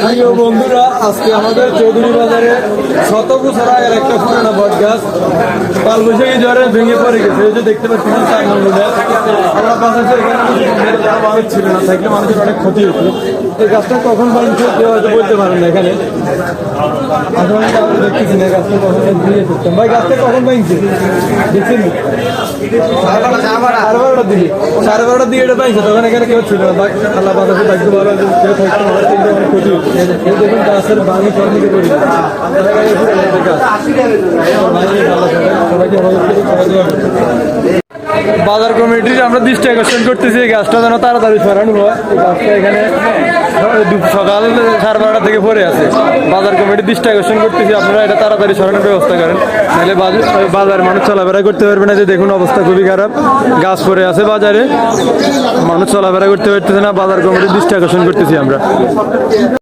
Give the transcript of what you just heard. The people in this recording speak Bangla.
প্রিয় বন্ধুরা, আজকে আমাদের চৌধুরী বাজারে শতবছরা এর একটা পুরানো বট গাছ কালবৈশাখী জ্বরে ভেঙে পড়ে গেছে। এই যে দেখতে পাচ্ছি আমরা বাসাতে মানুষ ছিল না, থাকলে মানুষের অনেক ক্ষতি হতো। এই গাছটা কখন বানিয়েছে কেউ হয়তো বলতে পারেন না। এখানে আসলে আমরা দেখতেছি না গাছটা কখন দিয়ে করতাম। ভাই গাছটা কখন বানিয়েছে দেখছেন? 12টার দিকে 12:30টার দিকে এটা পাইছে, তখন এখানে কেউ ছিল না। আল্লাহ বাতাসে থাকতে ভালো, কেউ থাকতে ভালো, অনেক ক্ষতি হচ্ছে। এই দেখুন গাছের বাঙি ফর্মিকে করি বাজার কমিটির আমরা দৃষ্টি আকর্ষণ করতেছি এই গাছটা যেন তাড়াতাড়ি সরানো হয়। এই গাছটা এখানে সকাল 12:30 থেকে পড়ে আছে। বাজার কমিটির দৃষ্টি আকর্ষণ করতেছি, আপনারা এটা তাড়াতাড়ি সরানোর ব্যবস্থা করেন, নাহলে বাজার মানুষ চলাফেরা করতে পারবে না। যে দেখুন অবস্থা খুবই খারাপ, গাছ পড়ে আছে বাজারে, মানুষ চলাফেরা করতে পারতেছে না। বাজার কমিটির দৃষ্টি আকর্ষণ করতেছি আমরা।